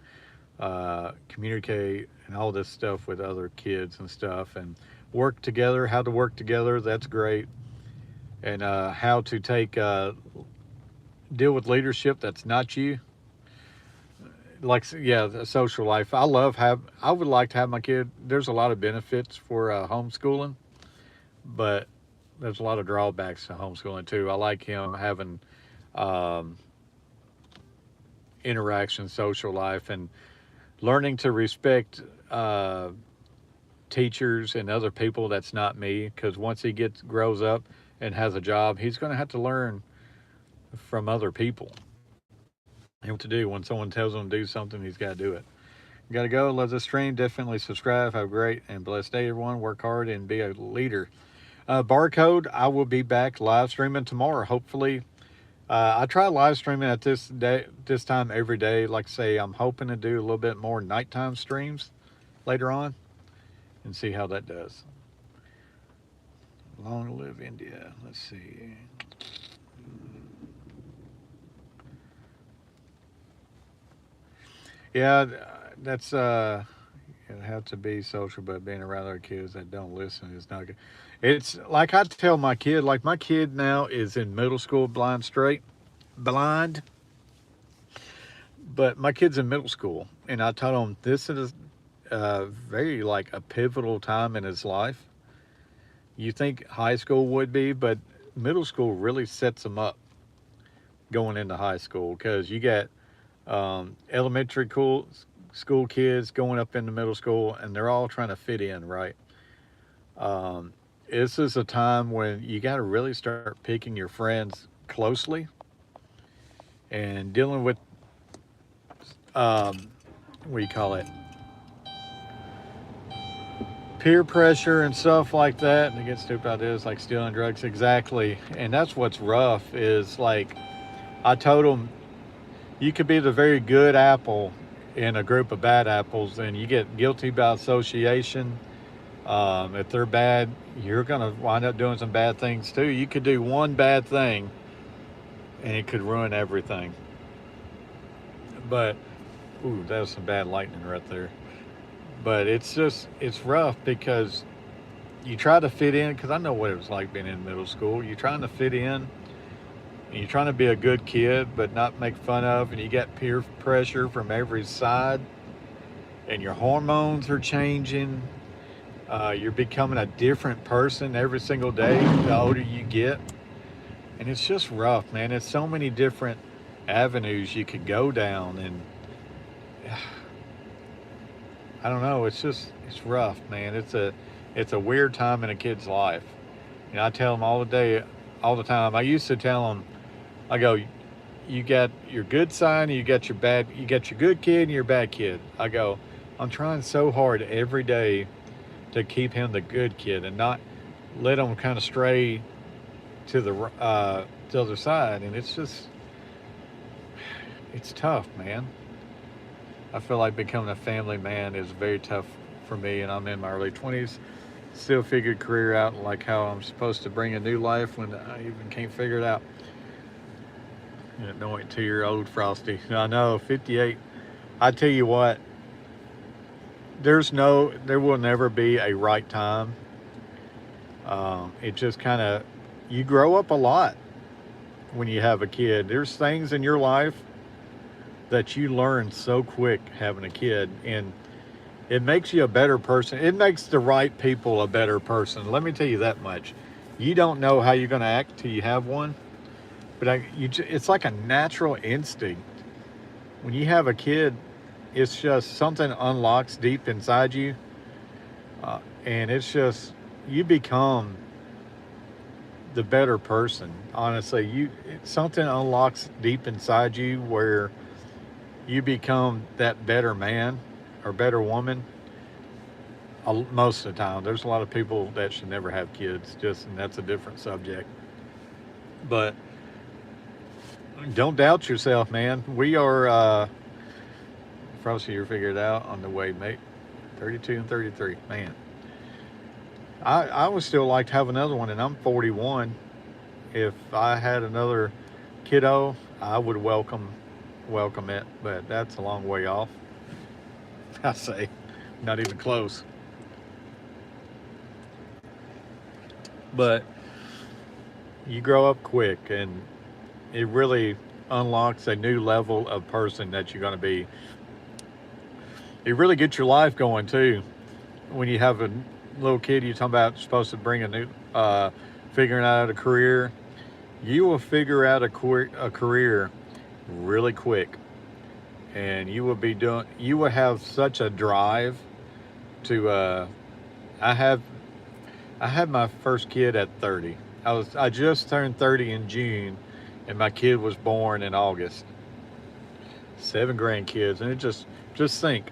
communicate and all this stuff with other kids and stuff and work together, how to work together. That's great. And how to take deal with leadership that's not you. Like, yeah, the social life. I would like to have my kid. There's a lot of benefits for homeschooling, but there's a lot of drawbacks to homeschooling too. I like him having um, interaction, social life, and learning to respect uh, teachers and other people that's not me. Because once he grows up and has a job, he's going to have to learn from other people and what to do. When someone tells him to do something, he's got to do it. Got to go. Love the stream. Definitely subscribe. Have a great and blessed day, everyone. Work hard and be a leader. Barcode, I will be back live streaming tomorrow. Hopefully, I try live streaming at this time every day. Like I say, I'm hoping to do a little bit more nighttime streams later on and see how that does. Long live India. Let's see. Yeah, that's you have to be social, but being around other kids that don't listen is not good. It's like I tell my kid, like my kid now is in middle school, blind, but my kid's in middle school, and I told him this is very like a pivotal time in his life. You think high school would be, but middle school really sets him up going into high school because you got elementary school kids going up into middle school, and they're all trying to fit in, right? Um, this is a time when you got to really start picking your friends closely and dealing with um, what do you call it, peer pressure and stuff like that, and they get stupid ideas like stealing drugs. Exactly, and that's what's rough. Is like I told them, you could be the very good apple in a group of bad apples, and you get guilty by association. If they're bad, you're gonna wind up doing some bad things too. You could do one bad thing, and it could ruin everything. But ooh, that was some bad lightning right there. But it's rough because you try to fit in. Because I know what it was like being in middle school. You're trying to fit in, and you're trying to be a good kid, but not make fun of. And you get peer pressure from every side, and your hormones are changing. You're becoming a different person every single day the older you get. And it's just rough, man. It's so many different avenues you could go down. And I don't know. It's rough, man. It's a weird time in a kid's life. And I tell them all the time. I used to tell them, I go, you got your good side and you got your good kid and your bad kid. I go, I'm trying so hard every day to keep him the good kid and not let him kind of stray to the other side. And it's tough, man. I feel like becoming a family man is very tough for me, and I'm in my early 20s. Still figured career out, like how I'm supposed to bring a new life when I even can't figure it out. Annoying 2-year-old Frosty. I know, 58. I tell you what, there will never be a right time. It just kind of, you grow up a lot when you have a kid. There's things in your life that you learn so quick having a kid, and it makes you a better person. It makes the right people a better person. Let me tell you that much. You don't know how you're going to act till you have one, but it's like a natural instinct. When you have a kid, it's just something unlocks deep inside you, and it's just you become the better person. Honestly, something unlocks deep inside you where you become that better man or better woman. Most of the time, there's a lot of people that should never have kids, and that's a different subject. But don't doubt yourself, man. We are Frosty, you figured it out on the way, mate. 32 and 33, man. I would still like to have another one, and I'm 41. If I had another kiddo, I would welcome it, but that's a long way off. I say, not even close. But you grow up quick, and it really unlocks a new level of person that you're going to be. It really gets your life going too. When you have a little kid, you're talking about supposed to bring a new, figuring out a career. You will figure out a career really quick, and you will have such a drive to. I have I had my first kid at 30. I just turned 30 in June, and my kid was born in August. 7 grandkids, and it just think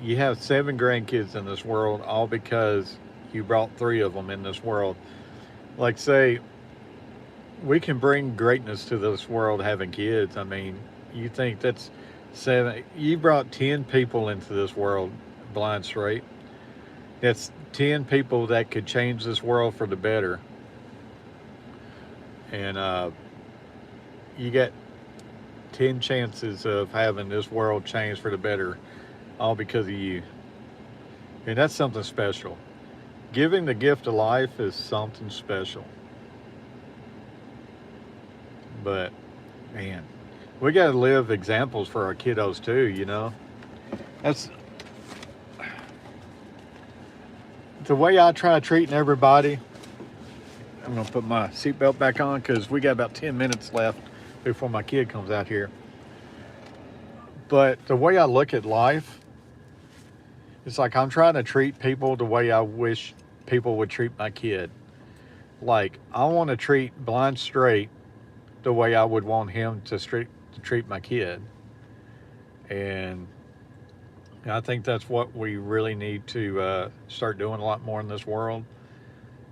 you have 7 grandkids in this world, all because you brought 3 of them in this world. Like, say, we can bring greatness to this world having kids. I mean, you think you brought 10 people into this world blind straight. That's 10 people that could change this world for the better. And you get 10 chances of having this world change for the better, all because of you. And that's something special. Giving the gift of life is something special. But, man, we got to live examples for our kiddos too, you know? That's the way I try treating everybody. I'm going to put my seatbelt back on because we got about 10 minutes left before my kid comes out here. But the way I look at life, it's like I'm trying to treat people the way I wish people would treat my kid. Like, I want to treat Blind Straight the way I would want him to treat my kid. And I think that's what we really need to start doing a lot more in this world.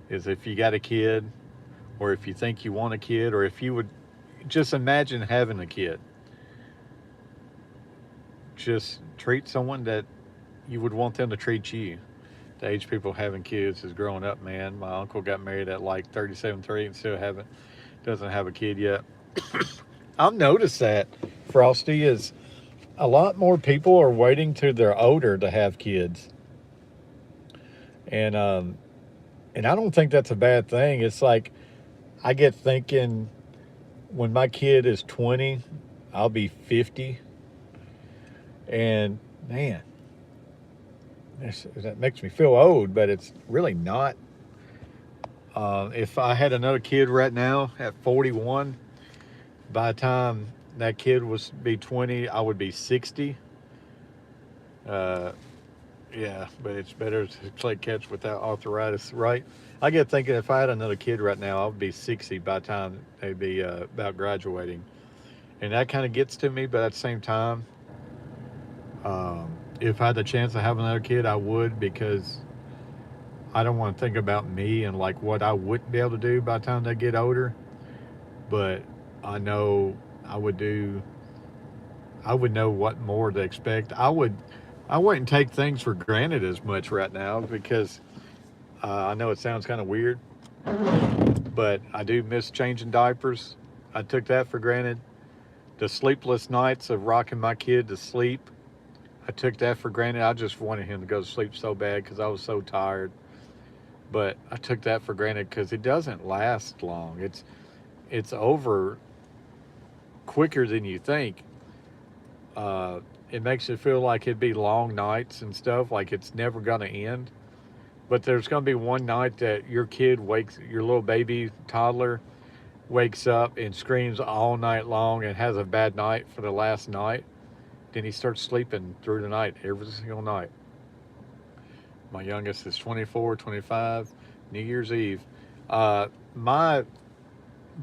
Is if you got a kid, or if you think you want a kid, or if you would just imagine having a kid, just treat someone that you would want them to treat you. The age people having kids is growing up, man. My uncle got married at like 37, 3 and still doesn't have a kid yet. I've noticed that, Frosty, is a lot more people are waiting till they're older to have kids. And and I don't think that's a bad thing. It's like I get thinking when my kid is 20, I'll be 50. And man, that makes me feel old, but it's really not. If I had another kid right now at 41, by the time that kid was be 20, I would be 60. Uh, yeah, but it's better to play catch without arthritis, right? I get thinking if I had another kid right now, I would be 60 by the time they'd be about graduating. And that kind of gets to me, but at the same time, if I had the chance to have another kid, I would, because I don't want to think about me and like what I wouldn't be able to do by the time they get older. But I know I would do. I would know what more to expect. I wouldn't take things for granted as much right now because I know it sounds kind of weird, but I do miss changing diapers. I took that for granted. The sleepless nights of rocking my kid to sleep, I took that for granted. I just wanted him to go to sleep so bad because I was so tired. But I took that for granted because it doesn't last long. It's over quicker than you think. It makes it feel like it'd be long nights and stuff, like it's never gonna end. But there's gonna be one night that your little baby toddler wakes up and screams all night long and has a bad night for the last night. Then he starts sleeping through the night, every single night. My youngest is 24, 25, New Year's Eve. My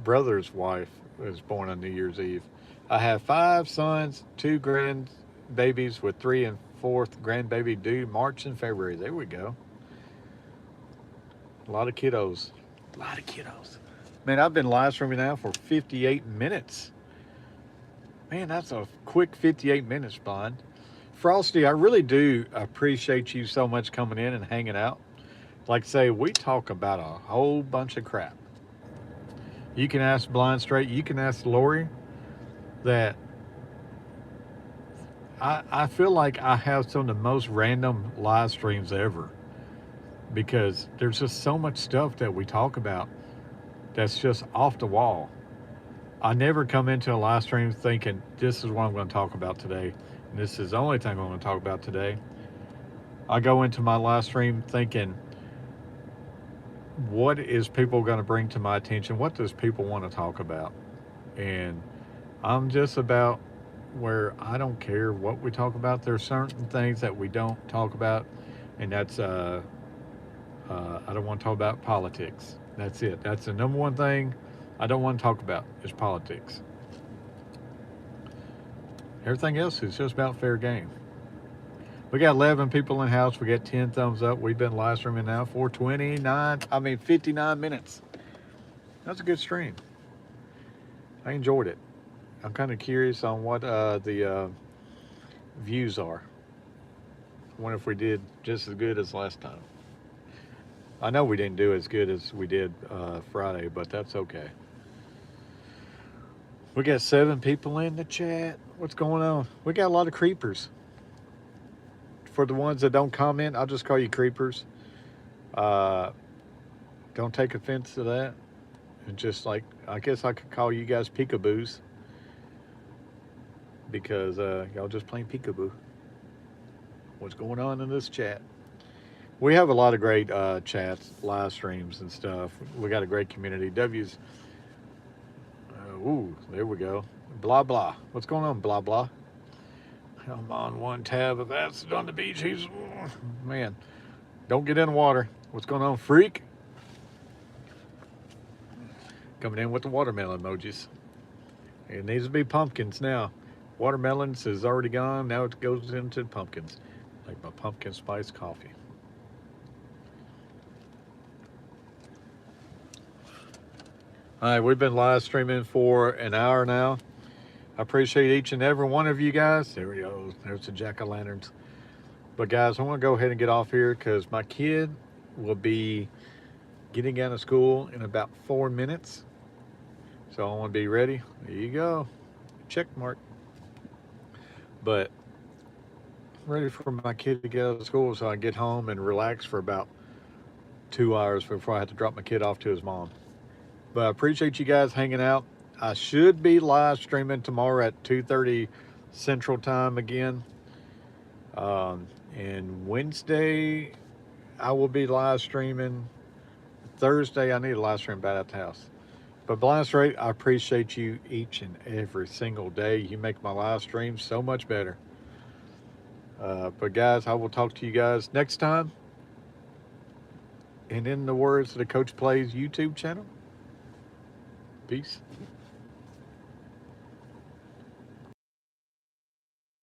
brother's wife was born on New Year's Eve. I have 5 sons, 2 grandbabies, with 3 and 4th grandbaby due March and February. There we go. A lot of kiddos. A lot of kiddos. Man, I've been live streaming now for 58 minutes. Man, that's a quick 58 minutes, Bond. Frosty, I really do appreciate you so much coming in and hanging out. Like I say, we talk about a whole bunch of crap. You can ask Blind Straight, you can ask Lori that I feel like I have some of the most random live streams ever because there's just so much stuff that we talk about that's just off the wall. I never come into a live stream thinking this is what I'm going to talk about today, and this is the only thing I'm going to talk about today. I go into my live stream thinking, what is people going to bring to my attention? What does people want to talk about? And I'm just about where I don't care what we talk about. There's certain things that we don't talk about, and that's I don't want to talk about politics. That's it. That's the number one thing I don't want to talk about is politics. Everything else is just about fair game. We got 11 people in the house. We got 10 thumbs up. We've been live streaming now for 59 minutes. That's a good stream. I enjoyed it. I'm kind of curious on what the views are. wonder if we did just as good as last time. I know we didn't do as good as we did Friday, but that's okay. We got 7 people in the chat. What's going on? We got a lot of creepers. For the ones that don't comment, I'll just call you creepers. Don't take offense to that. And just like, I guess I could call you guys peekaboos. Because y'all just playing peekaboo. What's going on in this chat? We have a lot of great chats, live streams and stuff. We got a great community. W's, ooh, there we go. Blah, blah. What's going on, blah, blah? I'm on one tab of acid on the beach. He's, man, don't get in the water. What's going on, freak? Coming in with the watermelon emojis. It needs to be pumpkins now. Watermelons is already gone. Now it goes into pumpkins. Like my pumpkin spice coffee. All right, we've been live streaming for an hour now. I appreciate each and every one of you guys. There we go. There's the jack-o'-lanterns. But guys, I want to go ahead and get off here because my kid will be getting out of school in about 4 minutes. So I want to be ready. There you go. Check mark. But I'm ready for my kid to get out of school so I can get home and relax for about 2 hours before I have to drop my kid off to his mom. But I appreciate you guys hanging out. I should be live streaming tomorrow at 2:30 Central Time again. And Wednesday, I will be live streaming. Thursday, I need a live stream back at the house. But Blast Rate, I appreciate you each and every single day. You make my live stream so much better. But guys, I will talk to you guys next time. And in the words of the Coach Plays YouTube channel, peace.